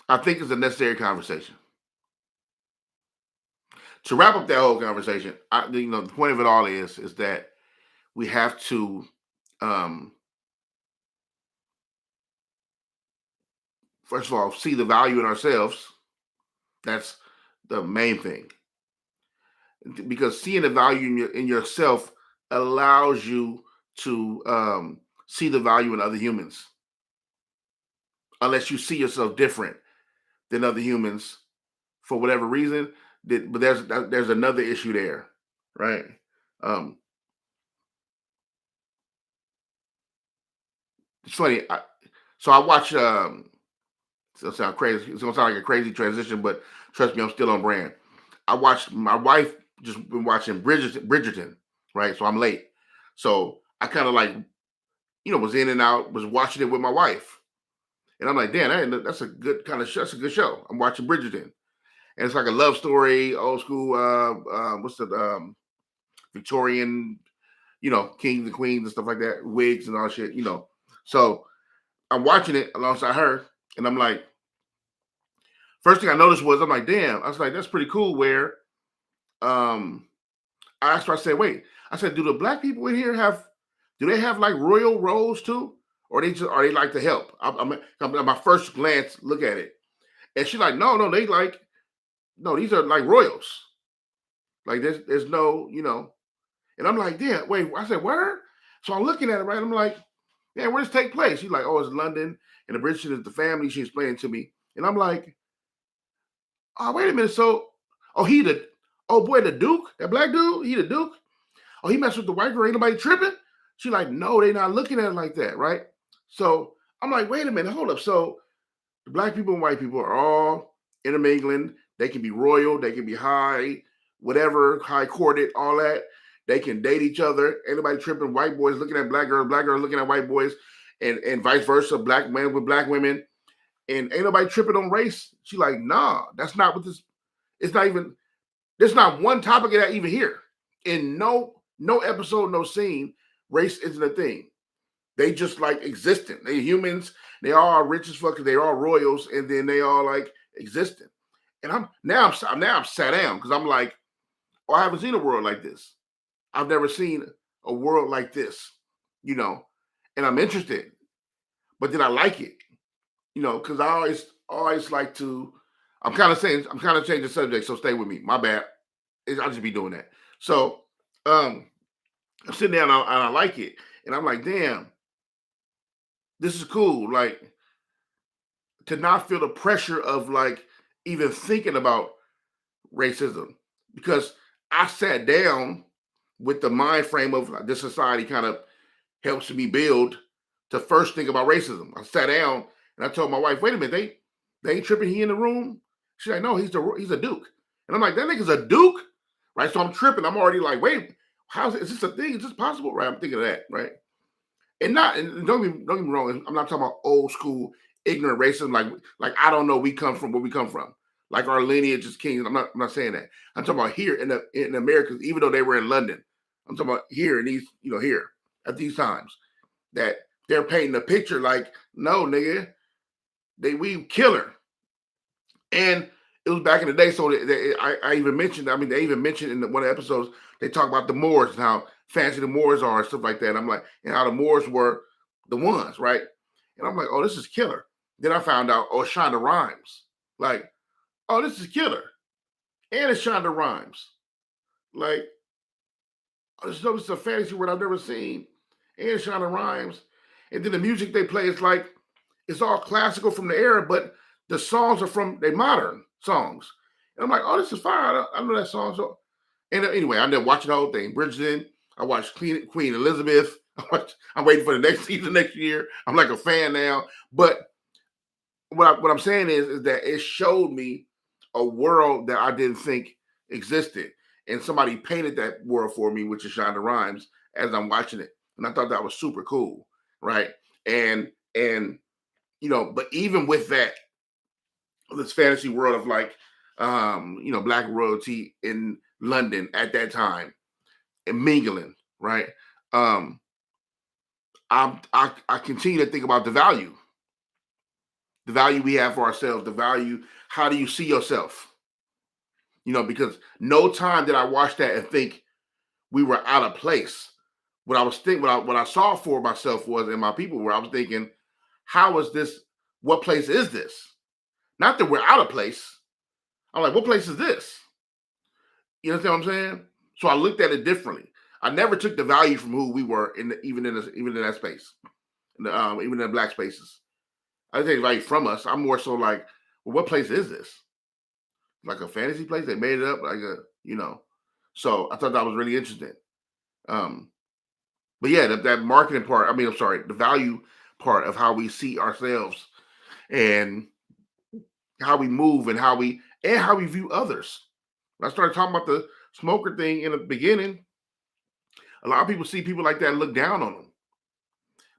I think it's a necessary conversation. To wrap up that whole conversation, the point of it all is that we have to um, first of all see the value in ourselves. That's the main thing, because seeing the value in yourself allows you to see the value in other humans. Unless you see yourself different than other humans for whatever reason, but there's another issue there, right? Um, it's funny. So I watch. It'll sound crazy. It's gonna sound like a crazy transition, but trust me, I'm still on brand. I watched my wife just been watching Bridgerton, right? So I'm late. So I kind of like, was in and out, was watching it with my wife. And I'm like, damn, that's a good kind of show. That's a good show. I'm watching Bridgerton. And it's like a love story, old school, what's the Victorian, kings and queens and stuff like that, wigs and all shit. So I'm watching it alongside her, and I'm like, first thing I noticed was I'm like, damn, I was like, that's pretty cool. Where I asked her, I said, wait, I said, do the black people in here do they have like royal roles too? Or are they like to help? My first glance look at it. And she's like, no, they like, no, these are like royals. Like there's no, and I'm like, yeah, wait, I said, where? So I'm looking at it, right? I'm like, yeah, where does this take place? She's like, oh, it's London, and the British is the family. She explained to me. And I'm like, oh, wait a minute. So, oh boy, the Duke, that black dude, he the Duke. Oh, he messed with the white girl. Ain't nobody tripping? She's like, no, they not looking at it like that, right? So I'm like, wait a minute, hold up. So the black people and white people are all intermingling. They can be royal, they can be high, whatever, high courted, all that. They can date each other. Anybody tripping, white boys looking at black girls looking at white boys, and vice versa, black men with black women. And ain't nobody tripping on race. She's like, nah, that's not what this, it's not even, there's not one topic of that even here. In no episode, no scene, race isn't a thing. They just like existing. They humans. They all are rich as fuck because they're all royals, and then they all like existing. And I'm sat down because I'm like, oh, I haven't seen a world like this. I've never seen a world like this, and I'm interested. But then I like it, because I always like to. I'm kind of changing the subject, so stay with me. My bad. I'll just be doing that. So I'm sitting down and I like it, and I'm like, damn, this is cool. Like to not feel the pressure of like even thinking about racism because I sat down with the mind frame of like, this society kind of helps me build to first think about racism. I sat down and I told my wife, wait a minute, they ain't tripping. He in the room. She's like, no, he's a Duke. And I'm like, that nigga's a Duke, right? So I'm tripping. I'm already like, wait, is this a thing? Is this possible? Right? I'm thinking of that, right? And don't get me wrong. I'm not talking about old school ignorant racism. Like I don't know. We come from where we come from. Like our lineage is kings. I'm not saying that. I'm talking about here in America. Even though they were in London, I'm talking about here in these here at these times that they're painting a picture like no nigga, we killer. And it was back in the day. So I even mentioned. I mean, they even mentioned in one of the episodes they talk about the Moors and how fancy the Moors are and stuff like that. And I'm like, and how the Moors were the ones, right? And I'm like, oh, this is killer. Then I found out, oh, Shonda Rhimes. Like, oh, this is killer. And it's Shonda Rhimes. Like, oh, this is a fantasy word I've never seen. And Shonda Rhimes. And then the music they play is like, it's all classical from the era, but the songs are they modern songs. And I'm like, oh, this is fire. I know that song. So, and anyway, I ended up watching the whole thing. Bridgerton. I watched Queen Elizabeth. I'm waiting for the next season next year. I'm like a fan now. But what I'm saying is that it showed me a world that I didn't think existed. And somebody painted that world for me, which is Shonda Rhimes, as I'm watching it. And I thought that was super cool. Right. And but even with that, this fantasy world of like black royalty in London at that time and mingling, right? I continue to think about the value we have for ourselves, the value, how do you see yourself? Because no time did I watch that and think we were out of place. What I was thinking, what I saw for myself was, and my people were, I was thinking, how is this? What place is this? Not that we're out of place. I'm like, what place is this? You understand what I'm saying? So I looked at it differently. I never took the value from who we were even in that space, even in the black spaces. I didn't take value from us. I'm more so like, well, what place is this? Like a fantasy place? They made it up, like So I thought that was really interesting. But yeah, that marketing part. I mean, I'm sorry, the value part of how we see ourselves and how we move and how we view others. When I started talking about the smoker thing in the beginning, a lot of people see people like that and look down on them.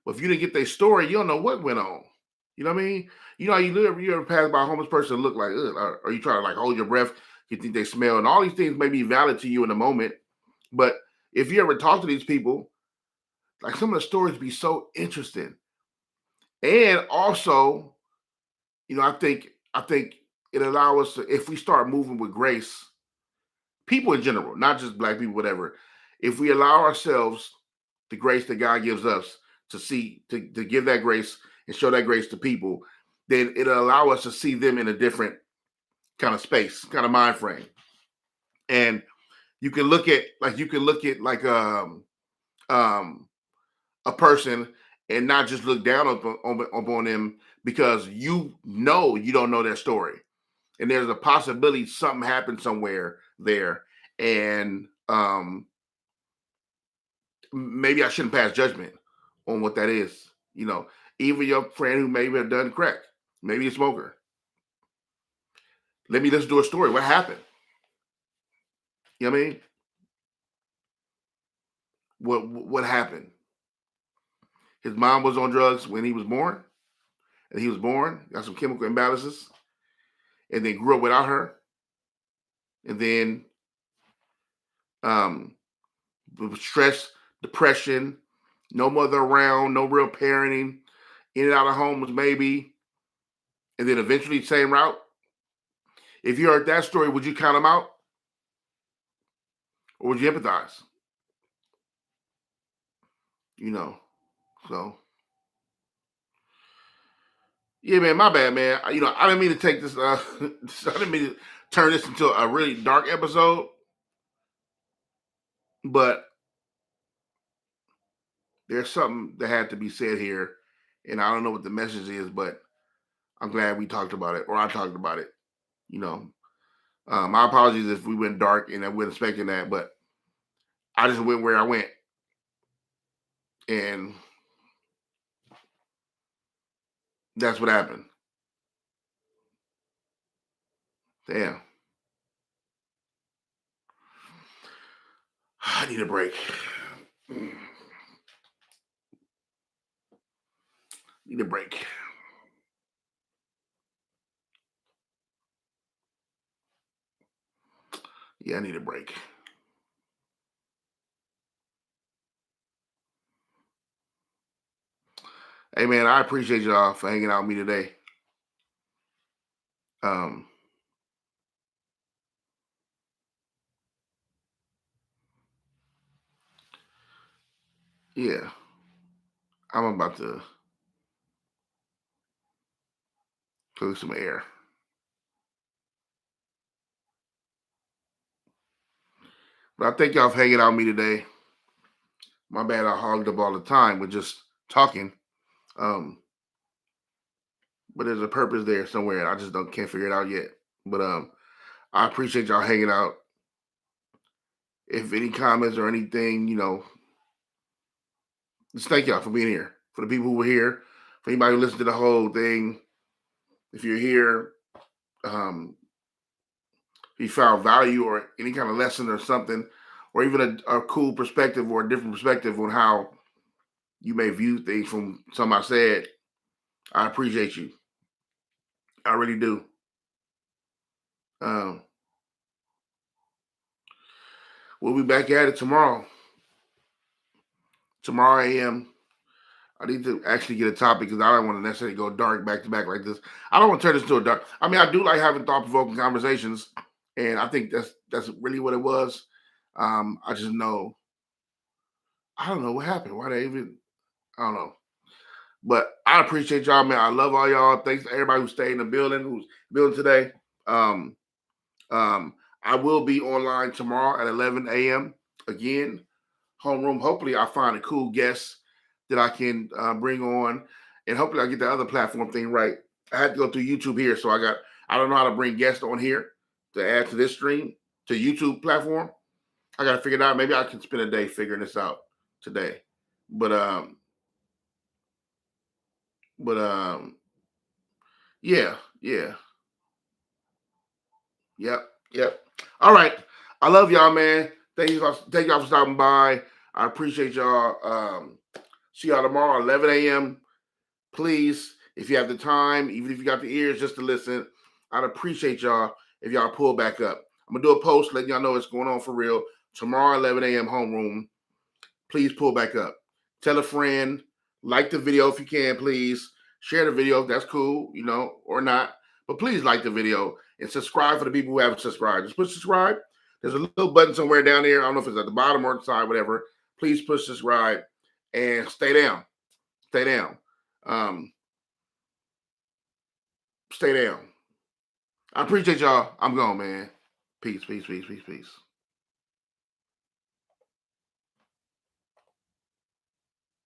But if you didn't get their story, you don't know what went on. You know what I mean? You know how you ever pass by a homeless person and look like, ugh, or you try to like hold your breath, you think they smell, and all these things may be valid to you in the moment. But if you ever talk to these people, like some of the stories be so interesting. And also, I think it allows us to, if we start moving with grace, people in general, not just black people, whatever, if we allow ourselves the grace that God gives us to give that grace and show that grace to people, then it'll allow us to see them in a different kind of space, kind of mind frame. And you can look at like um a person and not just look down upon them because you don't know their story. And there's a possibility something happened somewhere there. And maybe I shouldn't pass judgment on what that is. Even your friend who maybe have done crack, maybe a smoker. Let's do a story. What happened? You know what I mean? What happened? His mom was on drugs when he was born, and he was born, got some chemical imbalances, and then grew up without her, and then um, stress, depression, no mother around, no real parenting, in and out of homes maybe, and then eventually same route. If you heard that story, would you count him out, or would you empathize? So yeah, man, my bad, man. I didn't mean to take this. I didn't mean to turn this into a really dark episode, but there's something that had to be said here, and I don't know what the message is, but I'm glad we talked about it, or I talked about it. You know, my apologies if we went dark and I wasn't expecting that, but I just went where I went, and that's what happened. Damn, I need a break. Need a break. Yeah, I need a break. Hey, man, I appreciate y'all for hanging out with me today. Um, yeah, I'm about to cook some air. But I thank y'all for hanging out with me today. My bad, I hogged up all the time with just talking. Um, but there's a purpose there somewhere, and I just don't can't figure it out yet. But I appreciate y'all hanging out. If any comments or anything, just thank y'all for being here. For the people who were here, for anybody who listened to the whole thing, if you're here, if you found value or any kind of lesson or something, or even a cool perspective or a different perspective on how you may view things from something I said, I appreciate you. I really do. Um, we'll be back at it tomorrow. Tomorrow AM. I need to actually get a topic because I don't want to necessarily go dark back to back like this. I don't want to turn this into a dark. I mean, I do like having thought provoking conversations, and I think that's really what it was. I just know I don't know what happened. Why they even I don't know. But I appreciate y'all, man. I love all y'all. Thanks to everybody who stayed in the building, who's building today. Um, I will be online tomorrow at 11 a.m. again, homeroom. Hopefully, I find a cool guest that I can bring on, and hopefully, I get the other platform thing right. I had to go through YouTube here, so I don't know how to bring guests on here to add to this stream to YouTube platform. I got to figure it out. Maybe I can spend a day figuring this out today. But but yeah, yeah, yep, yep. All right. I love y'all, man. Thank y'all for stopping by. I appreciate y'all. See y'all tomorrow, 11 a.m. Please, if you have the time, even if you got the ears just to listen, I'd appreciate y'all if y'all pull back up. I'm gonna do a post letting y'all know what's going on for real. Tomorrow, 11 a.m. homeroom. Please pull back up. Tell a friend, like the video if you can, please. Share the video if that's cool, or not. But please like the video and subscribe for the people who haven't subscribed. Just push subscribe. There's a little button somewhere down there. I don't know if it's at the bottom or the side, whatever. Please push subscribe and stay down. Stay down. Um, Stay down. I appreciate y'all. I'm gone, man. Peace, peace, peace, peace, peace.